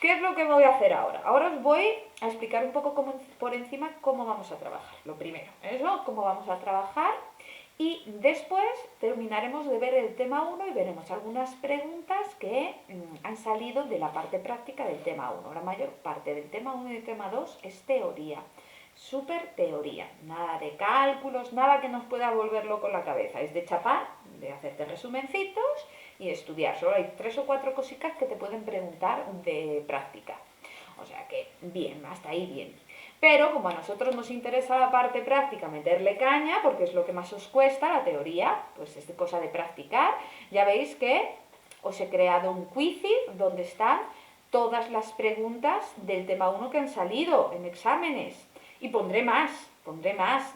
¿Qué es lo que voy a hacer ahora? Ahora os voy a explicar un poco por encima cómo vamos a trabajar. Lo primero, eso, cómo vamos a trabajar. Y después terminaremos de ver el tema 1 y veremos algunas preguntas que han salido de la parte práctica del tema 1. La mayor parte del tema 1 y del tema 2 es teoría. Súper teoría. Nada de cálculos, nada que nos pueda volver loco la cabeza. Es de chapar, de hacerte resumencitos y estudiar. Solo hay 3 o 4 cositas que te pueden preguntar de práctica. O sea que bien, hasta ahí bien. Pero como a nosotros nos interesa la parte práctica, meterle caña, porque es lo que más os cuesta, la teoría, pues es cosa de practicar, ya veis que os he creado un quizid donde están todas las preguntas del tema 1 que han salido en exámenes. Y pondré más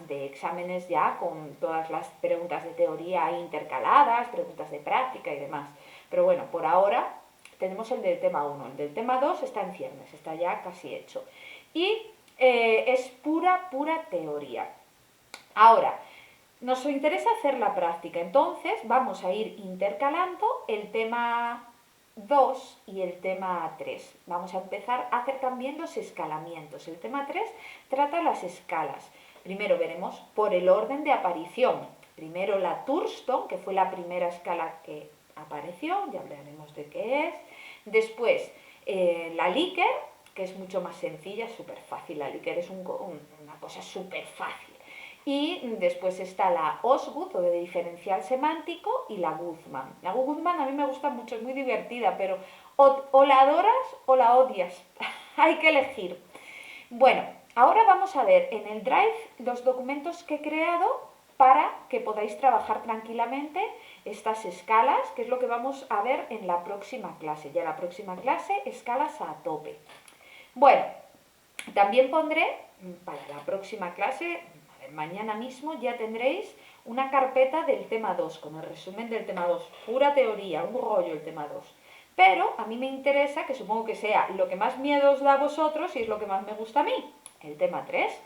de exámenes ya con todas las preguntas de teoría intercaladas, preguntas de práctica y demás. Pero bueno, por ahora tenemos el del tema 1. El del tema 2 está en ciernes, está ya casi hecho. Y es pura teoría. Ahora, nos interesa hacer la práctica, entonces vamos a ir intercalando el tema 2 y el tema 3. Vamos a empezar a hacer también los escalamientos. El tema 3 trata las escalas. Primero veremos por el orden de aparición. Primero la Thurston, que fue la primera escala que apareció, ya hablaremos de qué es. Después la Likert, que es mucho más sencilla, súper fácil. La Likert es una cosa súper fácil. Y después está la Osgood, o de diferencial semántico, y la Guzmán. La Guzmán a mí me gusta mucho, es muy divertida, pero o la adoras o la odias. Hay que elegir. Bueno, ahora vamos a ver en el Drive los documentos que he creado para que podáis trabajar tranquilamente estas escalas, que es lo que vamos a ver en la próxima clase. Ya la próxima clase, escalas a tope. Bueno, también pondré para la próxima clase, mañana mismo ya tendréis una carpeta del tema 2, con el resumen del tema 2, pura teoría, un rollo el tema 2. Pero a mí me interesa, que supongo que sea lo que más miedo os da a vosotros y es lo que más me gusta a mí, el tema 3.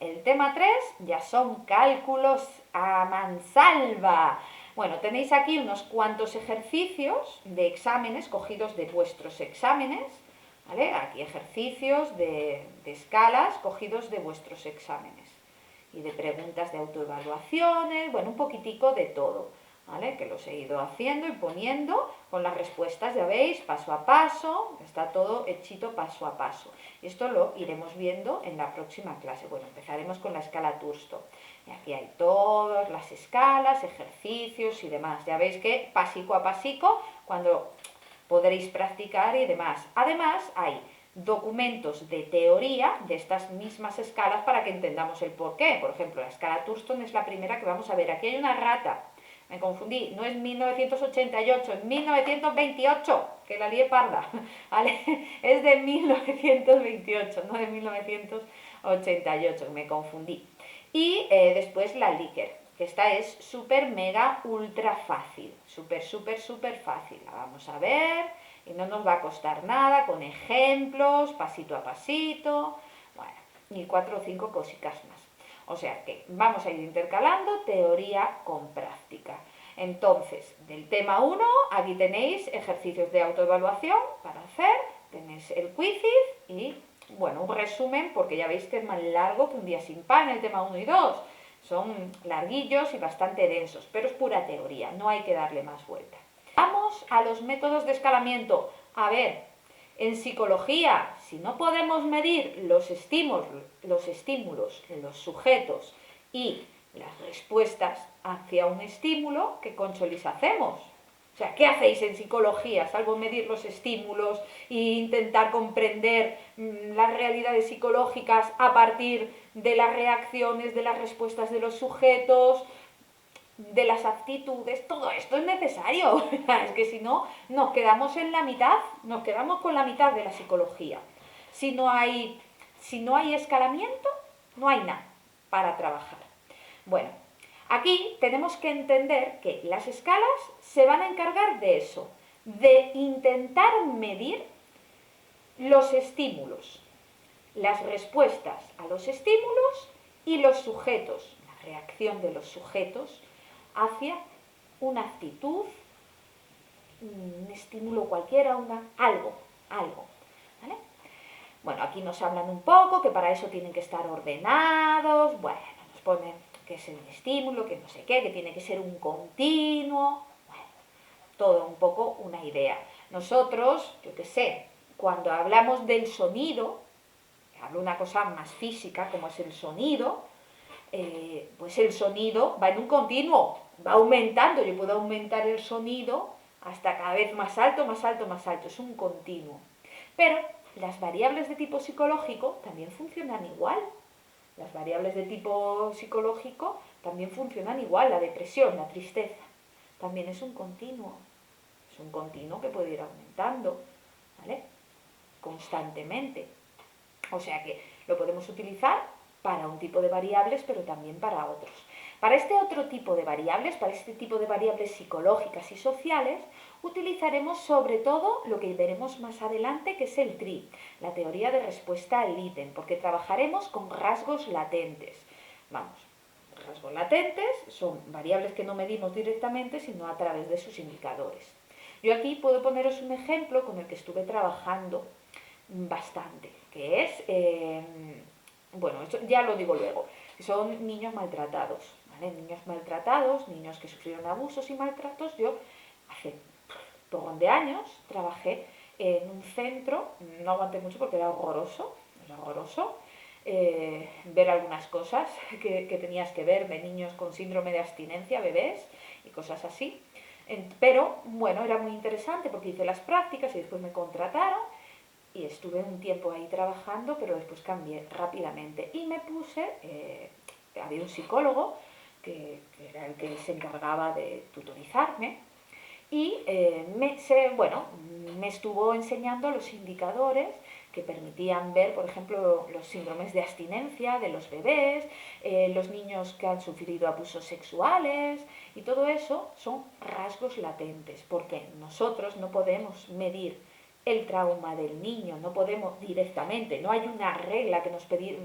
El tema 3 ya son cálculos a mansalva. Bueno, tenéis aquí unos cuantos ejercicios de exámenes cogidos de vuestros exámenes, ¿vale? Aquí ejercicios de escalas cogidos de vuestros exámenes y de preguntas de autoevaluaciones, bueno, un poquitico de todo, ¿vale? Que los he ido haciendo y poniendo con las respuestas, ya veis, paso a paso, está todo hechito paso a paso. Y esto lo iremos viendo en la próxima clase. Bueno, empezaremos con la escala Thurston. Y aquí hay todas las escalas, ejercicios y demás. Ya veis que pasico a pasico, cuando podréis practicar y demás. Además, hay documentos de teoría de estas mismas escalas para que entendamos el porqué. Por ejemplo, la escala Thurston es la primera que vamos a ver. Aquí hay una rata. Me confundí, no es 1988, es 1928, que la lié parda, ¿vale? Es de 1928, no de 1988, me confundí. Y después la Likert, que esta es súper, mega, ultra fácil, súper fácil. La vamos a ver y no nos va a costar nada, con ejemplos, pasito a pasito, bueno, y 4 o 5 cositas más. O sea que vamos a ir intercalando teoría con práctica. Entonces, del tema 1, aquí tenéis ejercicios de autoevaluación para hacer, tenéis el quizid y, bueno, un resumen, porque ya veis que es más largo que un día sin pan el tema 1 y 2. Son larguillos y bastante densos, pero es pura teoría, no hay que darle más vuelta. Vamos a los métodos de escalamiento. A ver, en psicología, si no podemos medir los estímulos, los sujetos y las respuestas hacia un estímulo, ¿qué concholis hacemos? O sea, ¿qué hacéis en psicología, salvo medir los estímulos e intentar comprender las realidades psicológicas a partir de las reacciones, de las respuestas de los sujetos, de las actitudes? Todo esto es necesario. Es que si no, nos quedamos en la mitad, nos quedamos con la mitad de la psicología. Si no hay escalamiento, no hay nada para trabajar. Bueno, aquí tenemos que entender que las escalas se van a encargar de eso, de intentar medir los estímulos, las respuestas a los estímulos y los sujetos, la reacción de los sujetos hacia una actitud, un estímulo cualquiera, algo. ¿Vale? aquí nos hablan un poco, que para eso tienen que estar ordenados, bueno, nos ponen que es el estímulo, que no sé qué, que tiene que ser un continuo, bueno, todo un poco una idea. Nosotros, yo qué sé, cuando hablamos del sonido, hablo una cosa más física como es el sonido, pues el sonido va en un continuo, va aumentando, yo puedo aumentar el sonido hasta cada vez más alto, más alto, más alto, es un continuo. Pero las variables de tipo psicológico también funcionan igual. Las variables de tipo psicológico también funcionan igual. La depresión, la tristeza, también es un continuo. Es un continuo que puede ir aumentando, ¿vale? Constantemente. O sea que lo podemos utilizar para un tipo de variables, pero también para otros. Para este otro tipo de variables, para este tipo de variables psicológicas y sociales, utilizaremos sobre todo lo que veremos más adelante, que es el TRI, la teoría de respuesta al ítem, porque trabajaremos con rasgos latentes. Vamos, rasgos latentes son variables que no medimos directamente, sino a través de sus indicadores. Yo aquí puedo poneros un ejemplo con el que estuve trabajando bastante, que es, bueno, esto ya lo digo luego, son niños maltratados, ¿vale? Niños maltratados, niños que sufrieron abusos y maltratos. Yo hace pocos de años trabajé en un centro, no aguanté mucho porque era horroroso, ver algunas cosas que tenías que ver de niños con síndrome de abstinencia, bebés y cosas así. Pero bueno, era muy interesante porque hice las prácticas y después me contrataron y estuve un tiempo ahí trabajando, pero después cambié rápidamente y me puse, había un psicólogo que era el que se encargaba de tutorizarme y bueno, me estuvo enseñando los indicadores que permitían ver, por ejemplo, los síndromes de abstinencia de los bebés, los niños que han sufrido abusos sexuales, y todo eso son rasgos latentes, porque nosotros no podemos medir el trauma del niño, no podemos directamente, no hay una regla que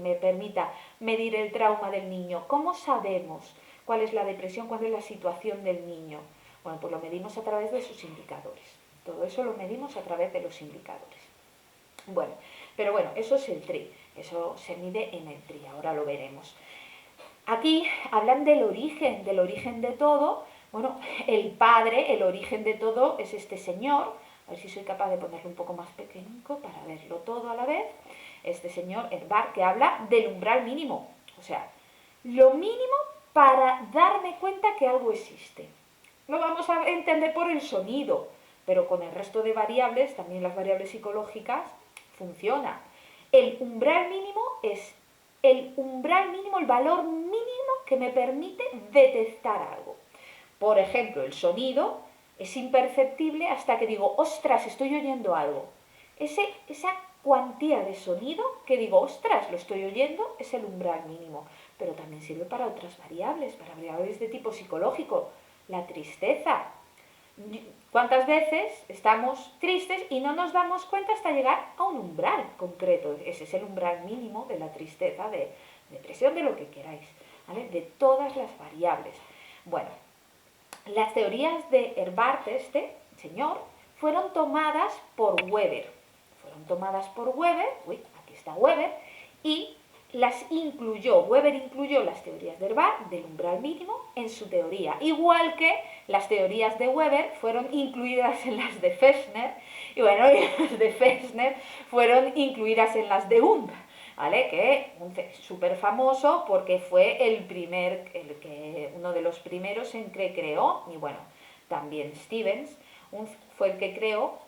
me permita medir el trauma del niño. ¿Cómo sabemos cuál es la depresión, cuál es la situación del niño? Bueno, pues lo medimos a través de sus indicadores. Todo eso lo medimos a través de los indicadores. Bueno, pero bueno, eso es el TRI, eso se mide en el TRI, ahora lo veremos. Aquí hablan del origen de todo. Bueno, el padre, el origen de todo es este señor. A ver si soy capaz de ponerlo un poco más pequeño para verlo todo a la vez. Este señor Herbart, que habla del umbral mínimo. O sea, lo mínimo para darme cuenta que algo existe. Lo vamos a entender por el sonido, pero con el resto de variables, también las variables psicológicas, funciona. El umbral mínimo es el umbral mínimo, el valor mínimo que me permite detectar algo. Por ejemplo, el sonido es imperceptible hasta que digo, ostras, estoy oyendo algo. Esa cuantía de sonido que digo, ostras, lo estoy oyendo, es el umbral mínimo. Pero también sirve para otras variables, para variables de tipo psicológico. La tristeza. ¿Cuántas veces estamos tristes y no nos damos cuenta hasta llegar a un umbral concreto? Ese es el umbral mínimo de la tristeza, de depresión, de lo que queráis, ¿vale? De todas las variables. Bueno, las teorías de Herbart, este señor, fueron tomadas por Weber. Aquí está Weber, y Weber incluyó las teorías de Herbart del umbral mínimo en su teoría, igual que las teorías de Weber fueron incluidas en las de Fechner, y bueno, las de Fechner fueron incluidas en las de Hund, ¿vale? Que es súper famoso porque fue uno de los primeros en que creó, y bueno, también Stevens fue el que creó,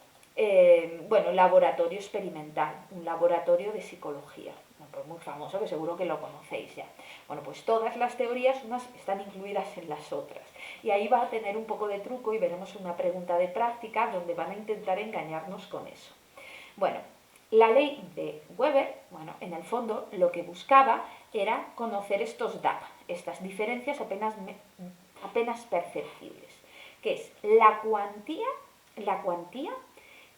laboratorio experimental, un laboratorio de psicología. Pues muy famoso, que seguro que lo conocéis ya. Bueno, pues todas las teorías, unas están incluidas en las otras. Y ahí va a tener un poco de truco y veremos una pregunta de práctica donde van a intentar engañarnos con eso. Bueno, la ley de Weber, bueno, en el fondo lo que buscaba era conocer estos DAP, estas diferencias apenas perceptibles, que es la cuantía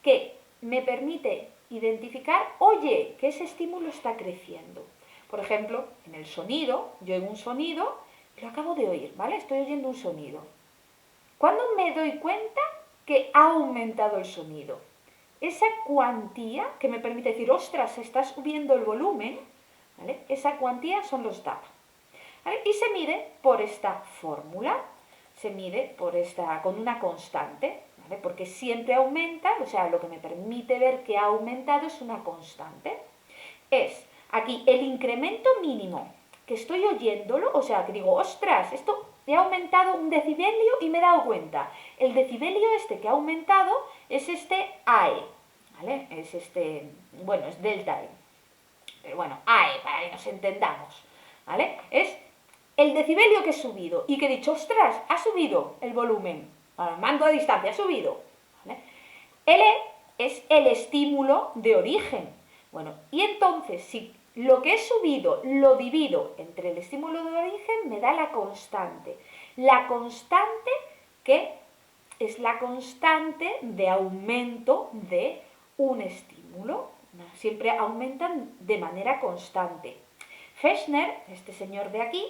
que me permite identificar, oye, que ese estímulo está creciendo. Por ejemplo, en el sonido, yo oigo un sonido, lo acabo de oír, ¿vale? Estoy oyendo un sonido. ¿Cuándo me doy cuenta que ha aumentado el sonido? esa cuantía que me permite decir, ostras, se está subiendo el volumen, ¿vale? Esa cuantía son los DAP. ¿Vale? Y se mide por esta fórmula, se mide con una constante, ¿vale? Porque siempre aumenta, o sea, lo que me permite ver que ha aumentado es una constante. Es aquí el incremento mínimo que estoy oyéndolo, o sea, que digo, ostras, esto he aumentado un decibelio y me he dado cuenta. El decibelio este que ha aumentado es este AE, ¿vale? Es este, bueno, es delta E. Pero bueno, AE, para que nos entendamos, ¿vale? Es el decibelio que he subido y que he dicho, ostras, ha subido el volumen, al mando a distancia, ha subido, ¿vale? El E es el estímulo de origen. Bueno, y entonces, si lo que he subido lo divido entre el estímulo de origen, me da la constante. La constante que es la constante de aumento de un estímulo. Siempre aumentan de manera constante. Fechner, este señor de aquí,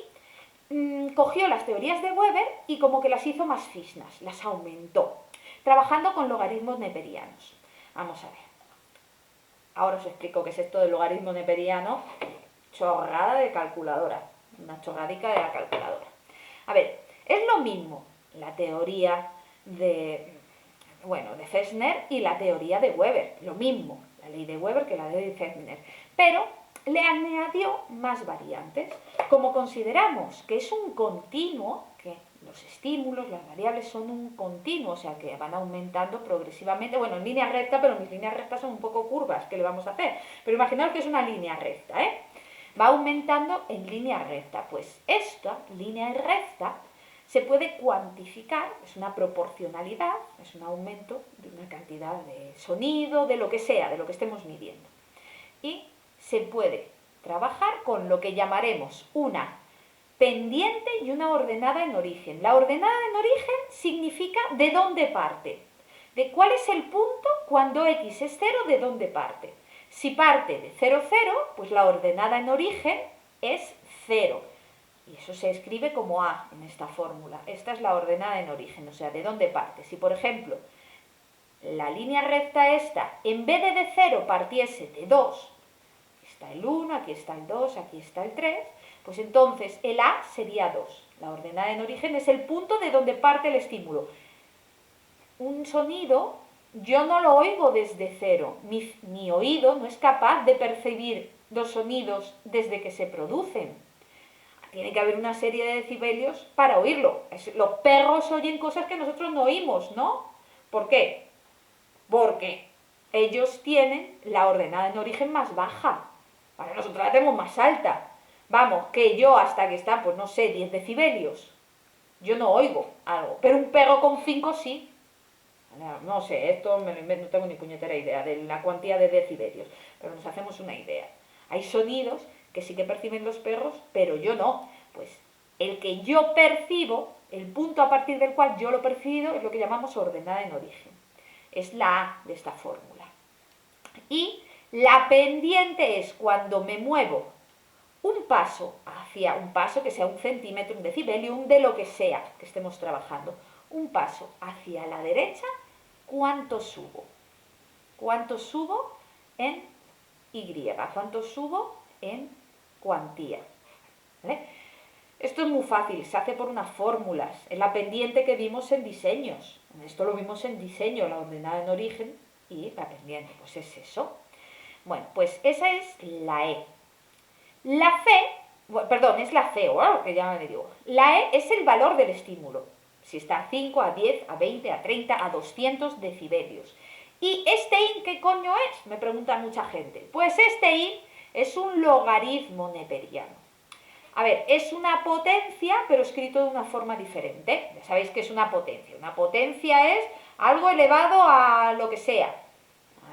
cogió las teorías de Weber y como que las hizo más finas, las aumentó, trabajando con logaritmos neperianos. Vamos a ver. Ahora os explico qué es esto del logaritmo neperiano. Chorrada de calculadora. Una chorradica de la calculadora. A ver, es lo mismo la teoría de Fechner y la teoría de Weber. Lo mismo, la ley de Weber que la ley de Fechner. Pero le añadió más variantes. Como consideramos que es un continuo, que los estímulos, las variables son un continuo, o sea que van aumentando progresivamente, bueno, en línea recta, pero mis líneas rectas son un poco curvas, ¿qué le vamos a hacer? Pero imaginaos que es una línea recta, ¿eh? Va aumentando en línea recta. Pues esta línea recta se puede cuantificar, es una proporcionalidad, es un aumento de una cantidad de sonido, de lo que sea, de lo que estemos midiendo. Y se puede trabajar con lo que llamaremos una pendiente y una ordenada en origen. La ordenada en origen significa de dónde parte, de cuál es el punto cuando x es 0, de dónde parte. Si parte de 0, 0, pues la ordenada en origen es 0. Y eso se escribe como A en esta fórmula. Esta es la ordenada en origen, o sea, de dónde parte. Si, por ejemplo, la línea recta esta, en vez de 0, partiese de 2, aquí está el 1, aquí está el 2, aquí está el 3, pues entonces el A sería 2. La ordenada en origen es el punto de donde parte el estímulo. Un sonido yo no lo oigo desde 0. Mi oído no es capaz de percibir los sonidos desde que se producen. Tiene que haber una serie de decibelios para oírlo. Los perros oyen cosas que nosotros no oímos, ¿no? ¿Por qué? Porque ellos tienen la ordenada en origen más baja. Para nosotros la tenemos más alta. Vamos, que yo hasta que está, pues no sé, 10 decibelios, yo no oigo algo. Pero un perro con 5 sí. No sé, esto me lo invento, no tengo ni puñetera idea de la cuantía de decibelios, pero nos hacemos una idea. Hay sonidos que sí que perciben los perros, pero yo no. Pues el que yo percibo, el punto a partir del cual yo lo percibo, es lo que llamamos ordenada en origen. Es la A de esta fórmula. Y la pendiente es cuando me muevo un paso hacia un paso que sea 1 centímetro, 1 decibelio, de lo que sea que estemos trabajando. Un paso hacia la derecha, ¿cuánto subo? ¿Cuánto subo en Y? ¿Cuánto subo en cuantía? ¿Vale? Esto es muy fácil, se hace por unas fórmulas. Es la pendiente que vimos en diseños. Esto lo vimos en diseño, la ordenada en origen y la pendiente. Pues es eso. Bueno, pues esa es la E. La es la C, que ya me digo. La E es el valor del estímulo. Si está a 5, a 10, a 20, a 30, a 200 decibelios. ¿Y este I qué coño es? Me pregunta mucha gente. Pues este I es un logaritmo neperiano. A ver, es una potencia, pero escrito de una forma diferente. Ya sabéis que es una potencia. Una potencia es algo elevado a lo que sea.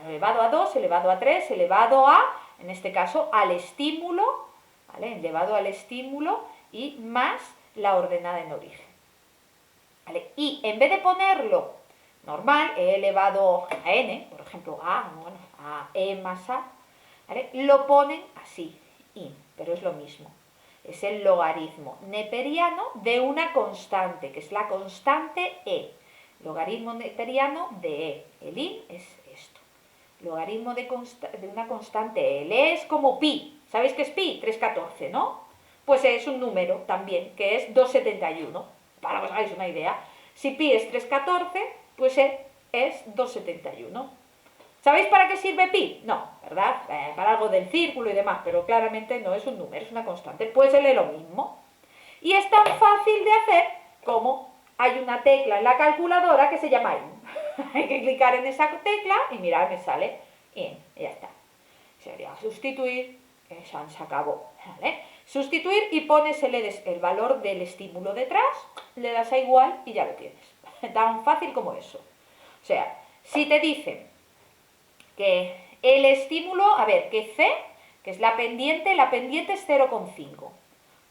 Elevado a 2, elevado a 3, elevado a, en este caso, al estímulo, ¿vale? Elevado al estímulo y más la ordenada en origen. ¿Vale? Y en vez de ponerlo normal, e elevado a n, por ejemplo, a e más a, ¿vale? Lo ponen así, i, pero es lo mismo. Es el logaritmo neperiano de una constante, que es la constante e. Logaritmo neperiano de e. El i es esto. logaritmo de una constante L es como pi. ¿Sabéis qué es pi? 3,14, ¿no? Pues es un número también, que es 2,71. Para que os hagáis una idea. Si pi es 3,14, pues es 2,71. ¿Sabéis para qué sirve pi? No, ¿verdad? Para algo del círculo y demás, pero claramente no es un número, es una constante. Pues L es lo mismo. Y es tan fácil de hacer como hay una tecla en la calculadora que se llama IN. Hay que clicar en esa tecla y mirad, me sale IN. Y ya está. Sería sustituir, se acabó. ¿Vale? Sustituir y pones el valor del estímulo detrás, le das a igual y ya lo tienes. Tan fácil como eso. O sea, si te dicen que el estímulo, a ver, que C, que es la pendiente es 0,5. O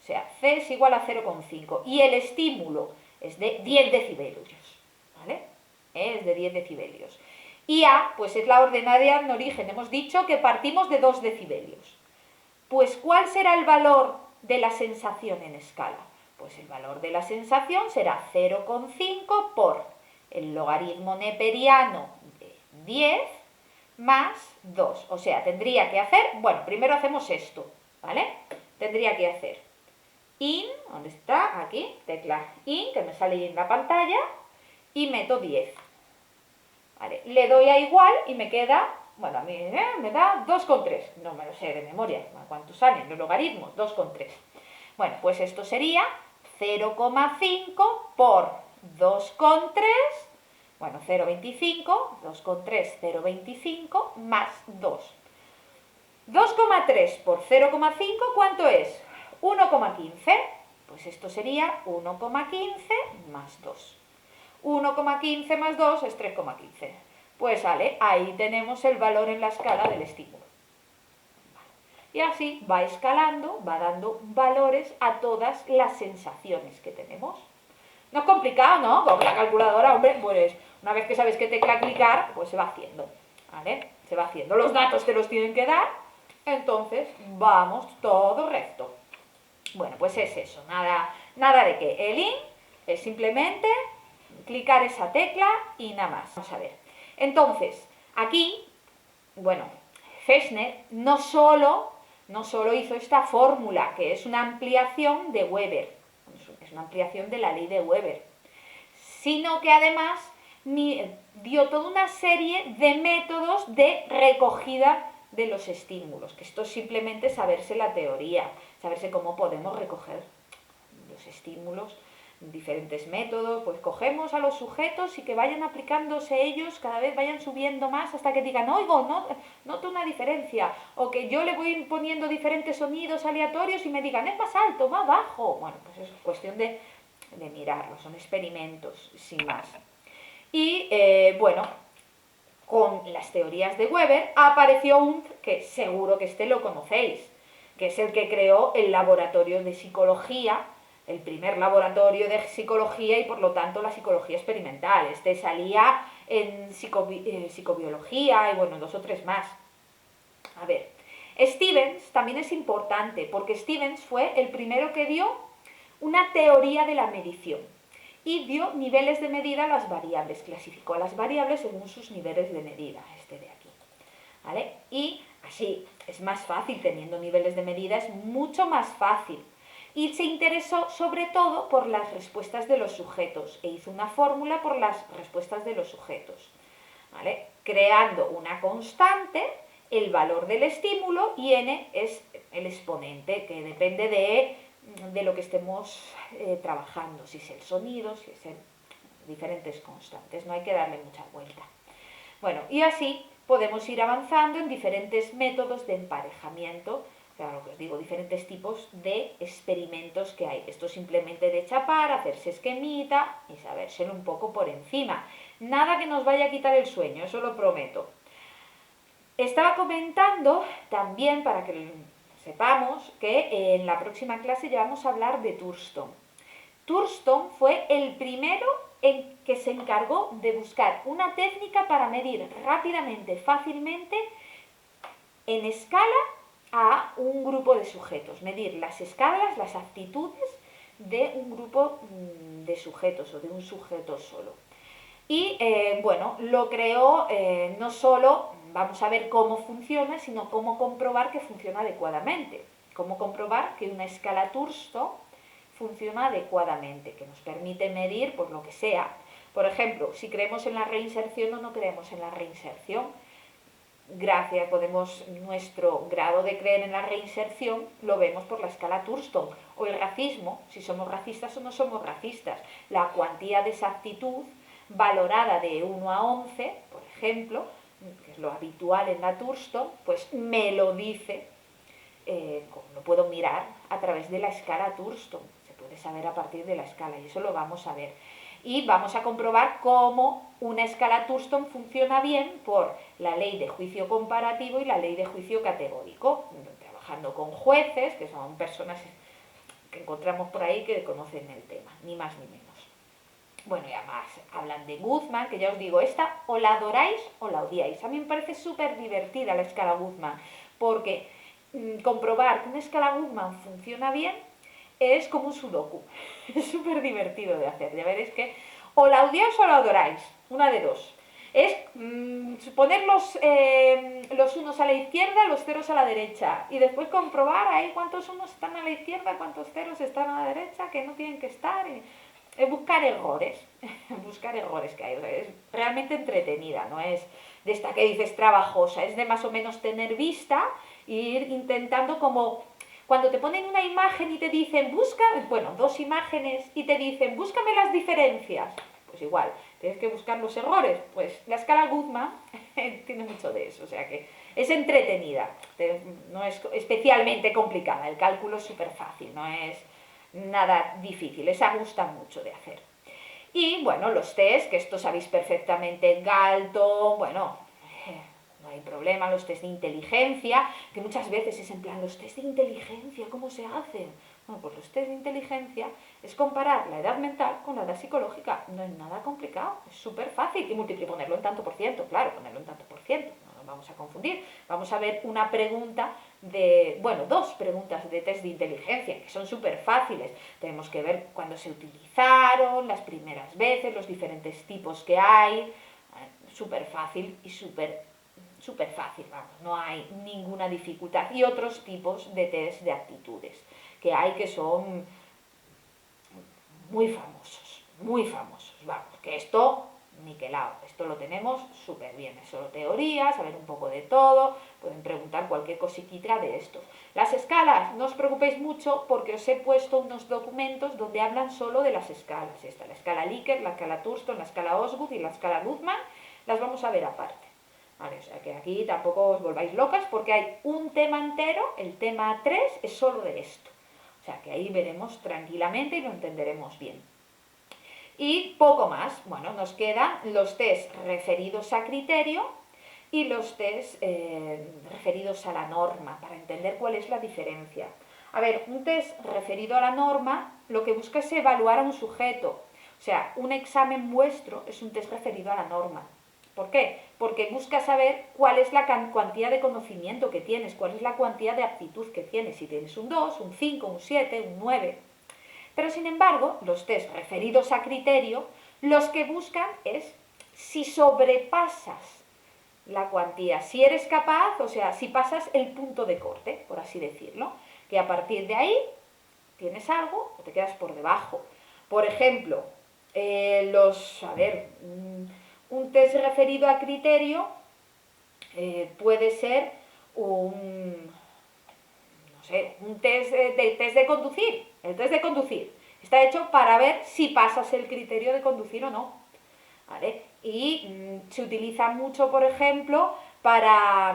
sea, C es igual a 0,5. Y el estímulo es de 10 decibelios. ¿Vale? Es de 10 decibelios. Y A, pues es la ordenada en origen. Hemos dicho que partimos de 2 decibelios. Pues, ¿cuál será el valor de la sensación en escala? Pues el valor de la sensación será 0,5 por el logaritmo neperiano de 10 más 2. O sea, tendría que hacer, bueno, primero hacemos esto, ¿vale? Tendría que hacer IN, ¿dónde está? Aquí, tecla IN, que me sale en la pantalla, y meto 10. Vale, le doy a igual y me queda, bueno, a mí me da 2,3. No me lo sé de memoria, ¿cuántos salen los logaritmos? 2,3. Bueno, pues esto sería 0,5 por 2,3, bueno, 0,25, 2,3, 0,25 más 2. 2,3 por 0,5, ¿cuánto es? 1,15. Pues esto sería 1,15 más 2. 1,15 más 2 es 3,15. Pues sale, ahí tenemos el valor en la escala del estímulo. Y así va escalando, va dando valores a todas las sensaciones que tenemos. No es complicado, ¿no? Con la calculadora, hombre, pues una vez que sabes qué tecla clicar, pues se va haciendo, ¿vale? Se va haciendo. Los datos te los tienen que dar, entonces vamos todo recto. Bueno, pues es eso, nada de que. El IN es simplemente clicar esa tecla y nada más. Vamos a ver. Entonces, aquí, bueno, Fechner no solo hizo esta fórmula, que es una ampliación de Weber, es una ampliación de la ley de Weber, sino que además dio toda una serie de métodos de recogida de los estímulos, que esto es simplemente saberse la teoría, saberse cómo podemos recoger los estímulos, diferentes métodos, pues cogemos a los sujetos y que vayan aplicándose ellos, cada vez vayan subiendo más hasta que digan, oigo, noto una diferencia, o que yo le voy poniendo diferentes sonidos aleatorios y me digan, es más alto, más bajo. Bueno, pues es cuestión de mirarlo, son experimentos, sin más. Y bueno, con las teorías de Weber apareció un, que seguro que lo conocéis, que es el que creó el laboratorio de psicología, el primer laboratorio de psicología y por lo tanto la psicología experimental. Este salía en psicobiología y bueno, 2 o 3 más. A ver, Stevens también es importante porque Stevens fue el primero que dio una teoría de la medición y dio niveles de medida a las variables, clasificó a las variables según sus niveles de medida, este de aquí, ¿vale? Y así es más fácil, teniendo niveles de medida es mucho más fácil. Y se interesó sobre todo por las respuestas de los sujetos e hizo una fórmula por las respuestas de los sujetos, ¿vale? Creando una constante, el valor del estímulo, y n es el exponente que depende de lo que estemos trabajando, si es el sonido, si es diferentes constantes, no hay que darle mucha vuelta. Bueno, y así podemos ir avanzando en diferentes métodos de emparejamiento, claro, que os digo, diferentes tipos de experimentos que hay. Esto simplemente de chapar, hacerse esquemita y sabérselo un poco por encima. Nada que nos vaya a quitar el sueño, eso lo prometo. Estaba comentando también, para que sepamos, que en la próxima clase ya vamos a hablar de Thurston. Thurston fue el primero en que se encargó de buscar una técnica para medir rápidamente, fácilmente, en escala a un grupo de sujetos, medir las escalas, las actitudes de un grupo de sujetos o de un sujeto solo. Y bueno, lo creó no solo vamos a ver cómo funciona, sino cómo comprobar que funciona adecuadamente. Cómo comprobar que una escala Thurston funciona adecuadamente, que nos permite medir pues, lo que sea. Por ejemplo, si creemos en la reinserción o no creemos en la reinserción. Gracias, nuestro grado de creer en la reinserción lo vemos por la escala Thurston. O el racismo, si somos racistas o no somos racistas. La cuantía de exactitud valorada de 1 a 11, por ejemplo, que es lo habitual en la Thurston, pues me lo dice, lo puedo mirar a través de la escala Thurston. Se puede saber a partir de la escala y eso lo vamos a ver. Y vamos a comprobar cómo una escala Thurston funciona bien por la ley de juicio comparativo y la ley de juicio categórico, trabajando con jueces, que son personas que encontramos por ahí que conocen el tema, ni más ni menos. Bueno, y además hablan de Guzmán, que ya os digo, esta o la adoráis o la odiáis. A mí me parece súper divertida la escala Guzmán, porque comprobar que una escala Guzmán funciona bien es como un sudoku. Es súper divertido de hacer. Ya veréis que o la odiáis o la adoráis. Una de dos. Es poner los unos a la izquierda, los ceros a la derecha. Y después comprobar ahí cuántos unos están a la izquierda, cuántos ceros están a la derecha, que no tienen que estar. Es buscar errores. Buscar errores que hay. Es realmente entretenida. No es de esta que dices trabajosa. Es de más o menos tener vista e ir intentando como... Cuando te ponen una imagen y te dicen, dos imágenes y te dicen, búscame las diferencias, pues igual, tienes que buscar los errores. Pues la escala Guzmán tiene mucho de eso, o sea que es entretenida, no es especialmente complicada, el cálculo es súper fácil, no es nada difícil, esa gusta mucho de hacer. Y bueno, los test, que esto sabéis perfectamente, Galton, no hay problema, los test de inteligencia, que muchas veces es en plan, los test de inteligencia, ¿cómo se hacen? Bueno, pues los test de inteligencia es comparar la edad mental con la edad psicológica, no es nada complicado, es súper fácil, y ponerlo en tanto por ciento, claro, ponerlo en tanto por ciento, no nos vamos a confundir. Vamos a ver una pregunta dos preguntas de test de inteligencia, que son súper fáciles. Tenemos que ver cuándo se utilizaron, las primeras veces, los diferentes tipos que hay, súper fácil y súper fácil, vamos, no hay ninguna dificultad. Y otros tipos de test de aptitudes que hay que son muy famosos, vamos, que esto niquelado, esto lo tenemos súper bien, es solo teoría, saber un poco de todo, pueden preguntar cualquier cosita de esto. Las escalas, no os preocupéis mucho porque os he puesto unos documentos donde hablan solo de las escalas. Esta, la escala Likert, la escala Thurston, la escala Osgood y la escala Guzmán, las vamos a ver aparte. Vale, o sea que aquí tampoco os volváis locas porque hay un tema entero, el tema 3 es solo de esto. O sea que ahí veremos tranquilamente y lo entenderemos bien. Y poco más, bueno, nos quedan los test referidos a criterio y los test referidos a la norma, para entender cuál es la diferencia. A ver, un test referido a la norma lo que busca es evaluar a un sujeto. O sea, un examen vuestro es un test referido a la norma. ¿Por qué? Porque busca saber cuál es la cuantía de conocimiento que tienes, cuál es la cuantía de aptitud que tienes, si tienes un 2, un 5, un 7, un 9. Pero sin embargo, los test referidos a criterio, los que buscan es si sobrepasas la cuantía, si eres capaz, o sea, si pasas el punto de corte, por así decirlo, que a partir de ahí tienes algo o te quedas por debajo. Por ejemplo, un test referido a criterio puede ser un test de conducir. El test de conducir está hecho para ver si pasas el criterio de conducir o no. ¿Vale? Y se utiliza mucho, por ejemplo, para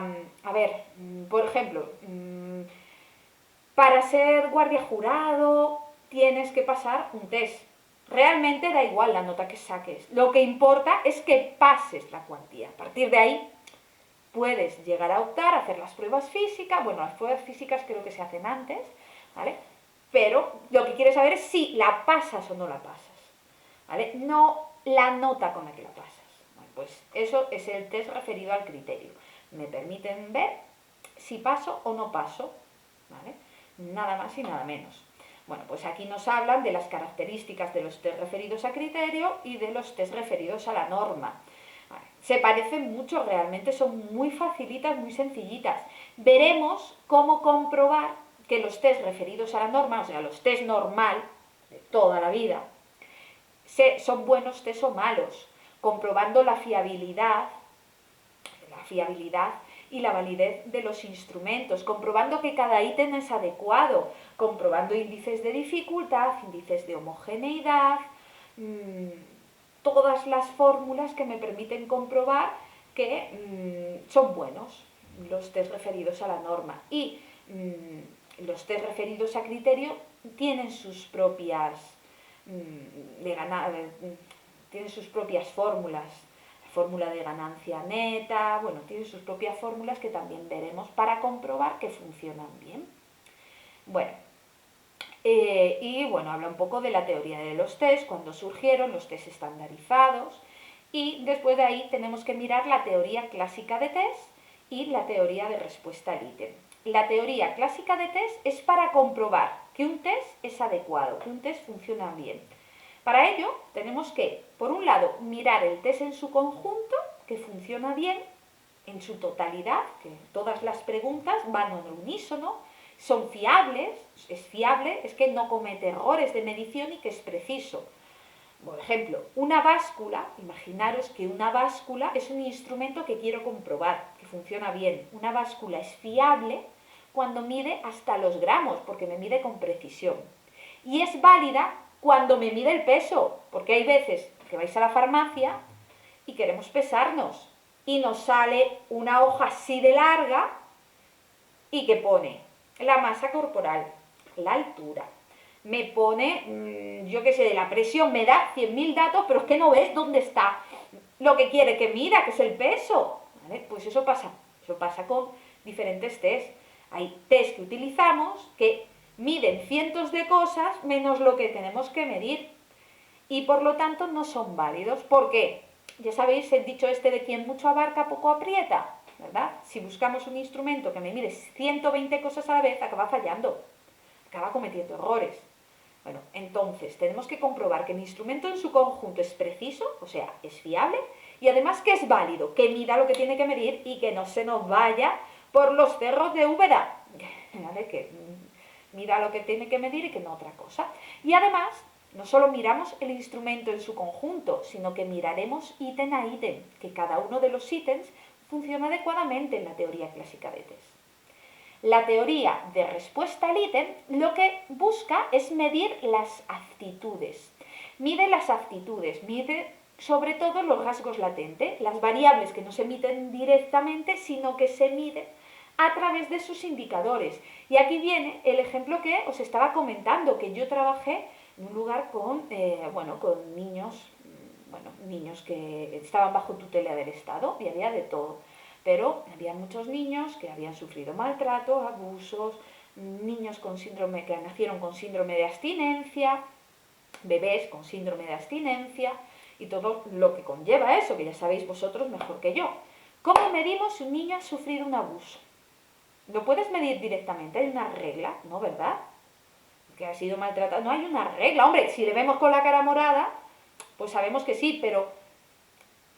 ser guardia jurado tienes que pasar un test. Realmente da igual la nota que saques. Lo que importa es que pases la cuantía. A partir de ahí puedes llegar a optar a hacer las pruebas físicas. Bueno, las pruebas físicas creo que se hacen antes, ¿vale? Pero lo que quieres saber es si la pasas o no la pasas, ¿vale? No la nota con la que la pasas. Bueno, pues eso es el test referido al criterio. Me permiten ver si paso o no paso, ¿vale? Nada más y nada menos. Bueno, pues aquí nos hablan de las características de los test referidos a criterio y de los test referidos a la norma. Vale. Se parecen mucho realmente, son muy facilitas, muy sencillitas. Veremos cómo comprobar que los test referidos a la norma, o sea, los test normal de toda la vida, son buenos test o malos, comprobando la fiabilidad y la validez de los instrumentos, comprobando que cada ítem es adecuado, comprobando índices de dificultad, índices de homogeneidad, todas las fórmulas que me permiten comprobar que son buenos los test referidos a la norma. Y los test referidos a criterio tienen sus propias tienen sus propias fórmulas, fórmula de ganancia neta, bueno, tiene sus propias fórmulas que también veremos para comprobar que funcionan bien. Bueno, y bueno, habla un poco de la teoría de los test, cuando surgieron los test estandarizados, y después de ahí tenemos que mirar la teoría clásica de test y la teoría de respuesta al ítem. La teoría clásica de test es para comprobar que un test es adecuado, que un test funciona bien. Para ello tenemos que, por un lado, mirar el test en su conjunto, que funciona bien, en su totalidad, que todas las preguntas van en unísono, son fiables, es fiable, es que no comete errores de medición y que es preciso. Por ejemplo, una báscula, imaginaros que una báscula es un instrumento que quiero comprobar, que funciona bien. Una báscula es fiable cuando mide hasta los gramos, porque me mide con precisión. Y es válida cuando me mide el peso, porque hay veces que vais a la farmacia y queremos pesarnos y nos sale una hoja así de larga y que pone la masa corporal, la altura, me pone, yo qué sé, de la presión, me da 100.000 datos, pero es que no ves dónde está lo que quiere que mida, que es el peso. ¿Vale? Pues eso pasa con diferentes test. Hay test que utilizamos que miden cientos de cosas menos lo que tenemos que medir y por lo tanto no son válidos. ¿Por qué? Ya sabéis el dicho este de quien mucho abarca poco aprieta, ¿verdad? Si buscamos un instrumento que me mide 120 cosas a la vez, acaba fallando, acaba cometiendo errores. Bueno, entonces tenemos que comprobar que el instrumento en su conjunto es preciso, o sea, es fiable, y además que es válido, que mida lo que tiene que medir y que no se nos vaya por los cerros de Úbeda, ¿vale? Que mida lo que tiene que medir y que no otra cosa. Y además, no solo miramos el instrumento en su conjunto, sino que miraremos ítem a ítem, que cada uno de los ítems funciona adecuadamente en la teoría clásica de test. La teoría de respuesta al ítem lo que busca es medir las aptitudes. Mide las aptitudes, mide sobre todo los rasgos latentes, las variables que no se miden directamente, sino que se miden a través de sus indicadores. Y aquí viene el ejemplo que os estaba comentando, que yo trabajé en un lugar con niños, niños que estaban bajo tutela del Estado y había de todo. Pero había muchos niños que habían sufrido maltrato, abusos, niños con síndrome, que nacieron con síndrome de abstinencia, bebés con síndrome de abstinencia y todo lo que conlleva eso, que ya sabéis vosotros mejor que yo. ¿Cómo medimos si un niño ha sufrido un abuso? ¿Lo puedes medir directamente? ¿Hay una regla? ¿No, verdad? Que ha sido maltratado. No hay una regla. Hombre, si le vemos con la cara morada, pues sabemos que sí, pero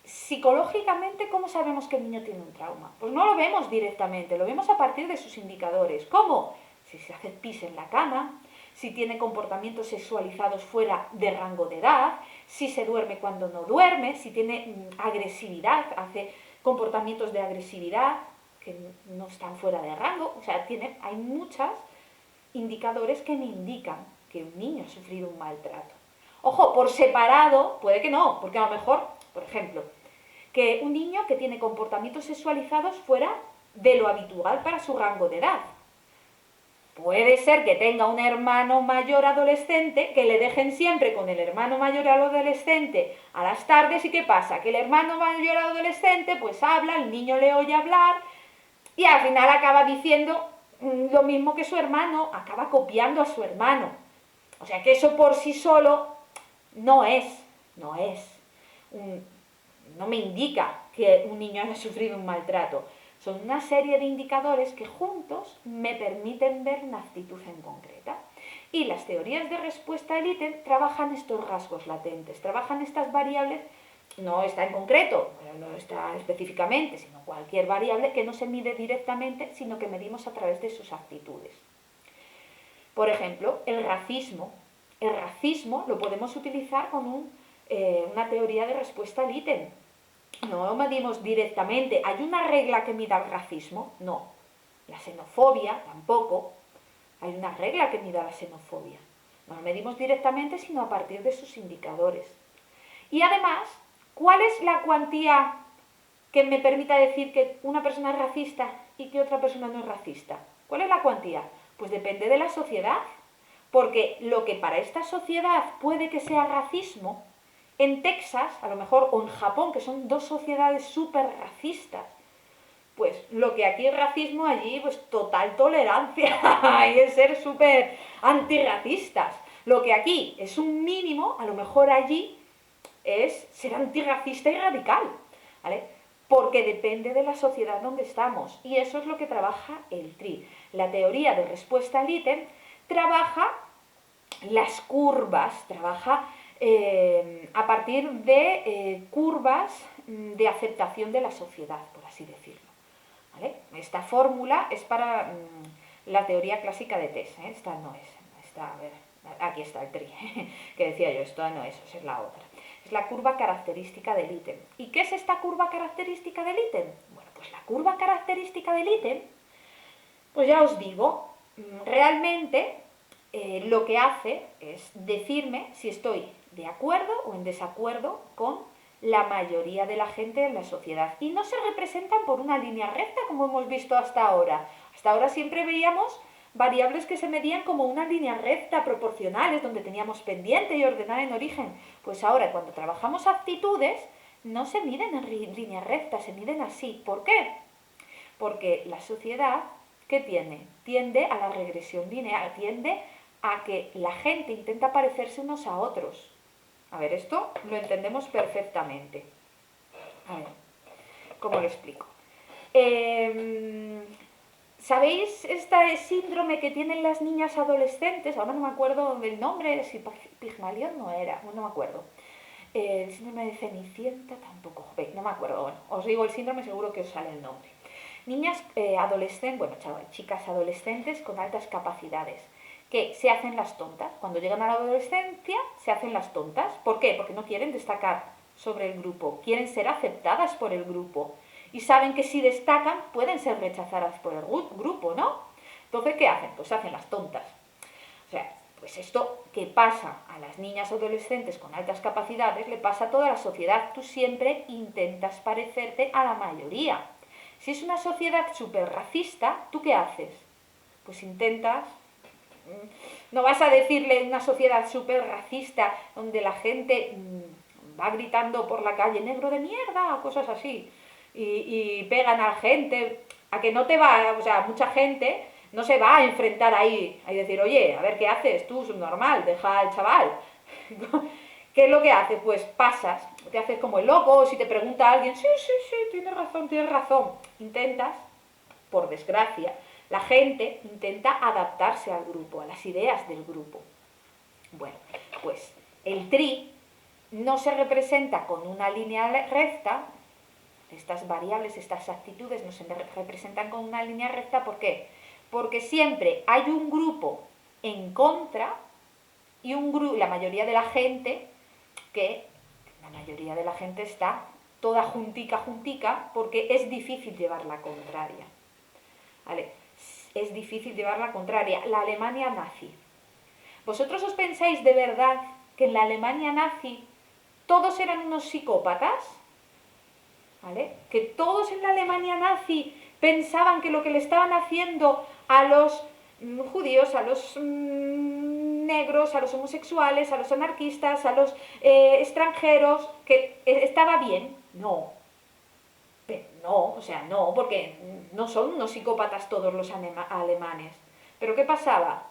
psicológicamente, ¿cómo sabemos que el niño tiene un trauma? Pues no lo vemos directamente, lo vemos a partir de sus indicadores. ¿Cómo? Si se hace pis en la cama, si tiene comportamientos sexualizados fuera de rango de edad, si se duerme cuando no duerme, si tiene agresividad, hace comportamientos de agresividad que no están fuera de rango. O sea, hay muchos indicadores que me indican que un niño ha sufrido un maltrato. Ojo, por separado, puede que no, porque a lo mejor, por ejemplo, que un niño que tiene comportamientos sexualizados fuera de lo habitual para su rango de edad. Puede ser que tenga un hermano mayor adolescente, que le dejen siempre con el hermano mayor adolescente a las tardes, y ¿qué pasa? Que el hermano mayor adolescente pues habla, el niño le oye hablar y al final acaba diciendo lo mismo que su hermano, acaba copiando a su hermano. O sea que eso por sí solo no me indica que un niño haya sufrido un maltrato. Son una serie de indicadores que juntos me permiten ver una actitud en concreta. Y las teorías de respuesta al ítem trabajan estos rasgos latentes, trabajan estas variables no está en concreto, no está específicamente, sino cualquier variable que no se mide directamente, sino que medimos a través de sus actitudes. Por ejemplo, el racismo. El racismo lo podemos utilizar con una teoría de respuesta al ítem. No lo medimos directamente. ¿Hay una regla que mida el racismo? No. La xenofobia tampoco. Hay una regla que mida la xenofobia. No lo medimos directamente, sino a partir de sus indicadores. Y además, ¿cuál es la cuantía que me permita decir que una persona es racista y que otra persona no es racista? ¿Cuál es la cuantía? Pues depende de la sociedad. Porque lo que para esta sociedad puede que sea racismo, en Texas, a lo mejor, o en Japón, que son dos sociedades súper racistas, pues lo que aquí es racismo, allí pues total tolerancia y es ser súper antirracistas. Lo que aquí es un mínimo, a lo mejor allí es ser antirracista y radical, ¿vale? Porque depende de la sociedad donde estamos. Y eso es lo que trabaja el TRI. La teoría de respuesta al ítem trabaja las curvas, trabaja a partir de curvas de aceptación de la sociedad, por así decirlo. ¿Vale? Esta fórmula es para la teoría clásica de Tess, ¿eh? Esta no es, esta, a ver, aquí está el TRI, que decía yo, esto no es, esa es la otra. Es la curva característica del ítem. ¿Y qué es esta curva característica del ítem? Bueno, pues la curva característica del ítem, pues ya os digo, realmente lo que hace es decirme si estoy de acuerdo o en desacuerdo con la mayoría de la gente en la sociedad. Y no se representan por una línea recta como hemos visto hasta ahora. Hasta ahora siempre veíamos variables que se medían como una línea recta, proporcionales, donde teníamos pendiente y ordenada en origen. Pues ahora, cuando trabajamos aptitudes, no se miden en línea recta, se miden así. ¿Por qué? Porque la sociedad, ¿qué tiene? Tiende a la regresión lineal, tiende a que la gente intenta parecerse unos a otros. A ver, esto lo entendemos perfectamente. A ver, ¿cómo lo explico? ¿Sabéis este síndrome que tienen las niñas adolescentes? Ahora no me acuerdo del nombre, si Pigmalión no era, no me acuerdo. El síndrome de Cenicienta tampoco, no me acuerdo. Bueno, os digo el síndrome, seguro que os sale el nombre. Niñas adolescentes, bueno, chicas adolescentes con altas capacidades, que se hacen las tontas. Cuando llegan a la adolescencia, se hacen las tontas. ¿Por qué? Porque no quieren destacar sobre el grupo, quieren ser aceptadas por el grupo. Y saben que si destacan, pueden ser rechazadas por el grupo, ¿no? Entonces, ¿qué hacen? Pues se hacen las tontas. O sea, pues esto que pasa a las niñas adolescentes con altas capacidades, le pasa a toda la sociedad. Tú siempre intentas parecerte a la mayoría. Si es una sociedad súper racista, ¿tú qué haces? Pues intentas. No vas a decirle en una sociedad súper racista donde la gente va gritando por la calle negro de mierda o cosas así y pegan a la gente, a que no te va, o sea, mucha gente no se va a enfrentar ahí a decir, oye, a ver qué haces tú, subnormal, deja al chaval. ¿Qué es lo que haces? Pues pasas, te haces como el loco, o si te pregunta alguien, sí, tienes razón. Intentas, por desgracia, la gente intenta adaptarse al grupo, a las ideas del grupo. Bueno, pues el TRI no se representa con una línea recta, estas variables, estas actitudes no se representan con una línea recta, ¿por qué? Porque siempre hay un grupo en contra y la mayoría de la gente está toda juntica, porque es difícil llevar la contraria. ¿Vale? Es difícil llevar la contraria. La Alemania nazi. ¿Vosotros os pensáis de verdad que en la Alemania nazi todos eran unos psicópatas? ¿Vale? Que todos en la Alemania nazi pensaban que lo que le estaban haciendo a los judíos, a los negros, a los homosexuales, a los anarquistas, a los extranjeros, que estaba bien. No. Pero no, o sea, no, porque no son unos psicópatas todos los alemanes. ¿Pero qué pasaba?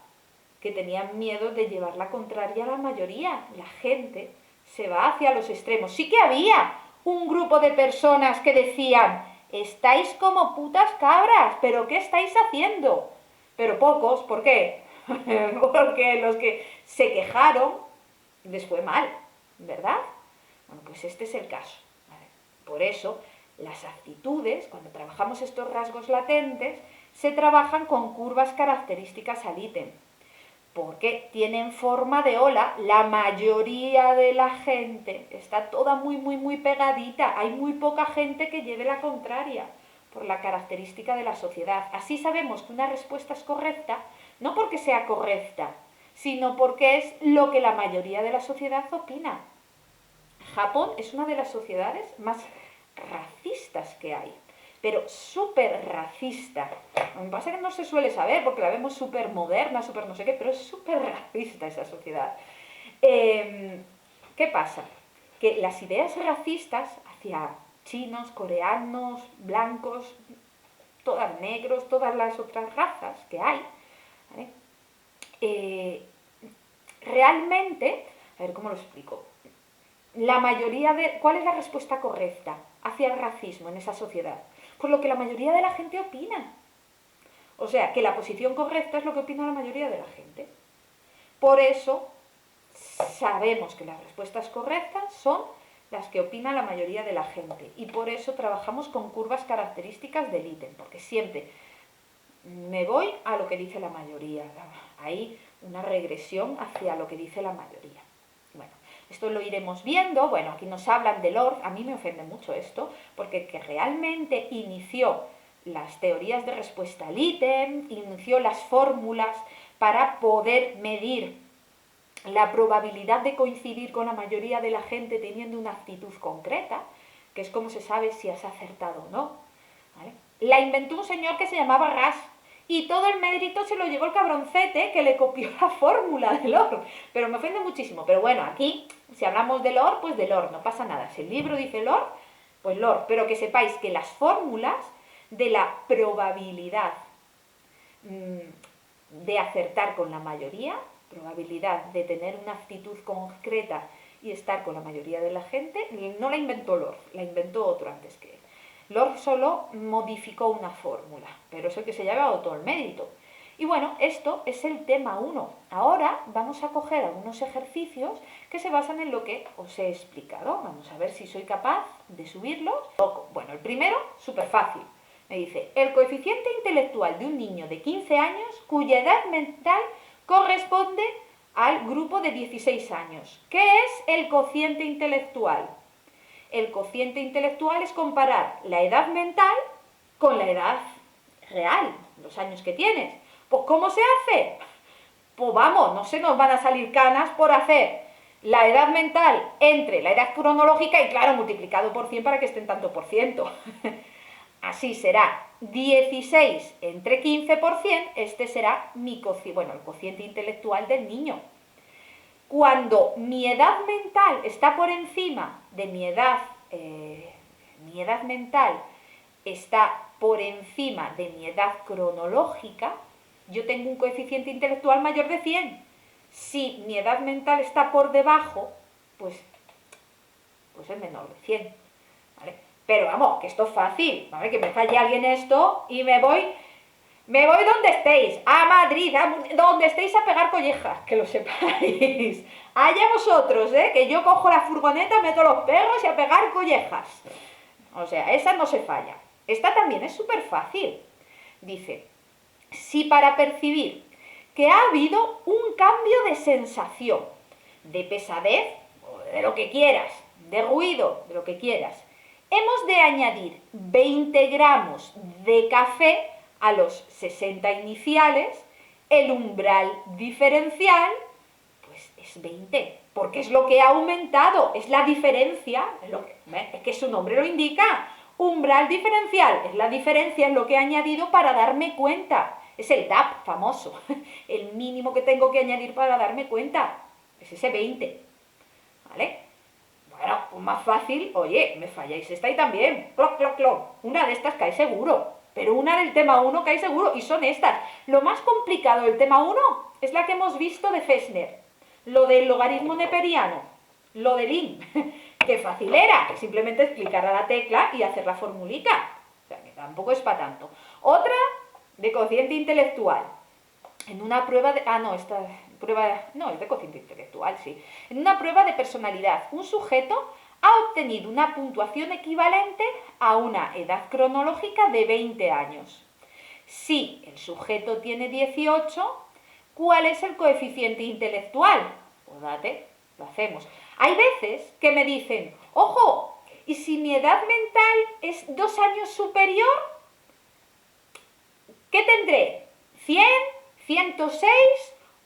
Que tenían miedo de llevar la contraria a la mayoría. La gente se va hacia los extremos. Sí que había un grupo de personas que decían, estáis como putas cabras, pero ¿qué estáis haciendo? Pero pocos, ¿por qué? Porque los que se quejaron les fue mal, ¿verdad? Bueno, pues este es el caso, ¿vale? Por eso, las actitudes, cuando trabajamos estos rasgos latentes, se trabajan con curvas características al ítem, porque tienen forma de ola. La mayoría de la gente está toda muy pegadita, hay muy poca gente que lleve la contraria, por la característica de la sociedad. Así sabemos que una respuesta es correcta, no porque sea correcta, sino porque es lo que la mayoría de la sociedad opina. Japón es una de las sociedades más racistas que hay, pero súper racista. Lo que pasa es que no se suele saber porque la vemos súper moderna, súper no sé qué, pero es súper racista esa sociedad. ¿Qué pasa? Que las ideas racistas hacia chinos, coreanos, blancos, todas negros, todas las otras razas que hay, ¿vale? Realmente, a ver cómo lo explico, la mayoría de... ¿Cuál es la respuesta correcta hacia el racismo en esa sociedad? Pues lo que la mayoría de la gente opina. O sea, que la posición correcta es lo que opina la mayoría de la gente. Por eso sabemos que las respuestas correctas son las que opina la mayoría de la gente. Y por eso trabajamos con curvas características del ítem, porque siempre me voy a lo que dice la mayoría. Hay una regresión hacia lo que dice la mayoría. Bueno, esto lo iremos viendo. Bueno, aquí nos hablan de Lord. A mí me ofende mucho esto, porque el que realmente inició las teorías de respuesta al ítem, inició las fórmulas para poder medir la probabilidad de coincidir con la mayoría de la gente teniendo una actitud concreta, que es como se sabe si has acertado o no, ¿vale? La inventó un señor que se llamaba Ras, y todo el mérito se lo llevó el cabroncete que le copió la fórmula de Lord. Pero me ofende muchísimo. Pero bueno, aquí, si hablamos de Lord, pues de Lord, no pasa nada. Si el libro dice Lord, pues Lord. Pero que sepáis que las fórmulas de la probabilidad de acertar con la mayoría, probabilidad de tener una actitud concreta y estar con la mayoría de la gente, no la inventó Lord, la inventó otro antes que él. Lord solo modificó una fórmula, pero es el que se lleva todo el mérito. Y bueno, esto es el tema 1. Ahora vamos a coger algunos ejercicios que se basan en lo que os he explicado. Vamos a ver si soy capaz de subirlos. Bueno, el primero, súper fácil. Me dice, el coeficiente intelectual de un niño de 15 años cuya edad mental corresponde al grupo de 16 años. ¿Qué es el cociente intelectual? El cociente intelectual es comparar la edad mental con la edad real, los años que tienes. Pues ¿cómo se hace? Pues vamos, no se nos van a salir canas por hacer la edad mental entre la edad cronológica y claro, multiplicado por 100 para que estén tanto por ciento. Así será 16 entre 15 por 100, este será mi el cociente intelectual del niño. Cuando mi edad mental está por encima de mi edad mental está por encima de mi edad cronológica, yo tengo un coeficiente intelectual mayor de 100. Si mi edad mental está por debajo, pues es menor de 100. ¿Vale? Pero vamos, que esto es fácil, ¿vale? Que me falle alguien esto y me voy donde estéis, a Madrid, donde estéis a pegar collejas, que lo sepáis. Allá vosotros, que yo cojo la furgoneta, meto los perros y a pegar collejas. O sea, esa no se falla. Esta también es súper fácil. Dice, si para percibir que ha habido un cambio de sensación, de pesadez, o de lo que quieras, de ruido, de lo que quieras, hemos de añadir 20 gramos de café a los 60 iniciales, el umbral diferencial, pues es 20, porque es lo que ha aumentado, es la diferencia, es que su nombre lo indica, umbral diferencial, es la diferencia, es lo que he añadido para darme cuenta, es el DAP famoso, el mínimo que tengo que añadir para darme cuenta, es ese 20, ¿vale? Bueno, pues más fácil, oye, me falláis esta y también, cloc, cloc, cloc, una de estas cae seguro, pero una del tema 1 cae seguro, y son estas. Lo más complicado del tema 1 es la que hemos visto de Fechner, lo del logaritmo neperiano, lo del in, que fácil era, que simplemente explicar a la tecla y hacer la formulita, o sea, que tampoco es para tanto. Otra de cociente intelectual, en una prueba de... es de cociente intelectual, sí. En una prueba de personalidad, un sujeto ha obtenido una puntuación equivalente a una edad cronológica de 20 años. Si el sujeto tiene 18, ¿cuál es el coeficiente intelectual? Pues date, lo hacemos. Hay veces que me dicen, ojo, ¿y si mi edad mental es 2 años superior? ¿Qué tendré? ¿100, 106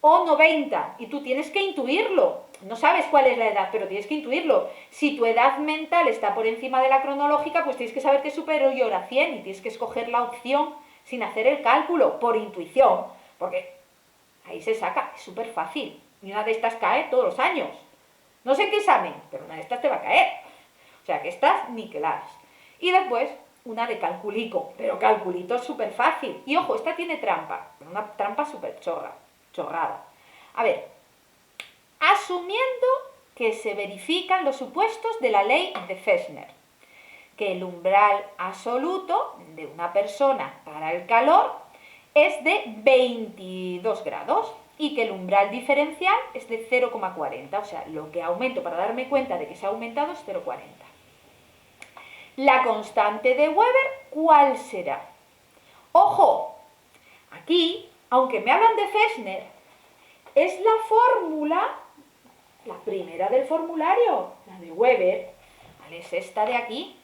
o 90? Y tú tienes que intuirlo. No sabes cuál es la edad, pero tienes que intuirlo. Si tu edad mental está por encima de la cronológica, pues tienes que saber que es superior a 100 y tienes que escoger la opción sin hacer el cálculo, por intuición, porque ahí se saca, es súper fácil. Y una de estas cae todos los años. No sé qué examen, pero una de estas te va a caer. O sea que estás niqueladas. Y después una de calculico, pero calculito es súper fácil. Y ojo, esta tiene trampa, una trampa súper chorrada. A ver, asumiendo que se verifican los supuestos de la ley de Fechner, que el umbral absoluto de una persona para el calor es de 22 grados y que el umbral diferencial es de 0,40, o sea, lo que aumento para darme cuenta de que se ha aumentado es 0,40. La constante de Weber, ¿cuál será? Ojo, aquí, aunque me hablan de Fechner, es la fórmula, la primera del formulario, la de Weber, ¿vale? Es esta de aquí.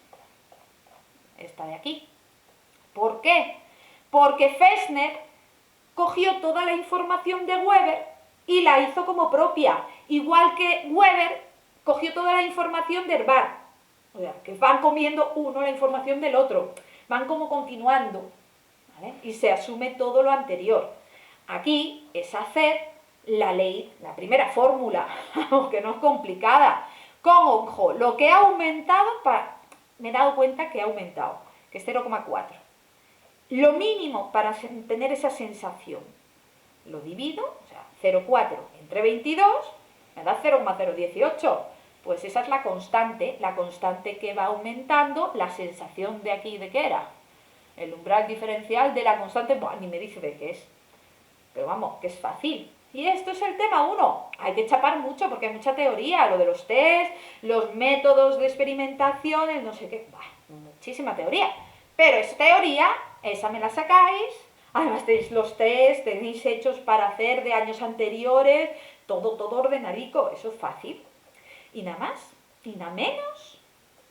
Esta de aquí. ¿Por qué? Porque Fechner cogió toda la información de Weber y la hizo como propia, igual que Weber cogió toda la información de Herbar. O sea, que van comiendo uno la información del otro, van como continuando, ¿vale? Y se asume todo lo anterior. Aquí es hacer la ley, la primera fórmula, aunque no es complicada, con ojo, lo que ha aumentado, me he dado cuenta que ha aumentado, que es 0,4. Lo mínimo para tener esa sensación, lo divido, o sea, 0,4 entre 22, me da 0,018. Pues esa es la constante que va aumentando la sensación de aquí, ¿de qué era? El umbral diferencial de la constante, bueno, ni me dice de qué es. Pero vamos, que es fácil. Y esto es el tema 1. Hay que chapar mucho porque hay mucha teoría, lo de los test, los métodos de experimentación, el no sé qué. Bah, muchísima teoría. Pero es teoría, esa me la sacáis. Además tenéis los test, tenéis hechos para hacer de años anteriores, todo ordenadico, eso es fácil. Y nada más, y nada menos.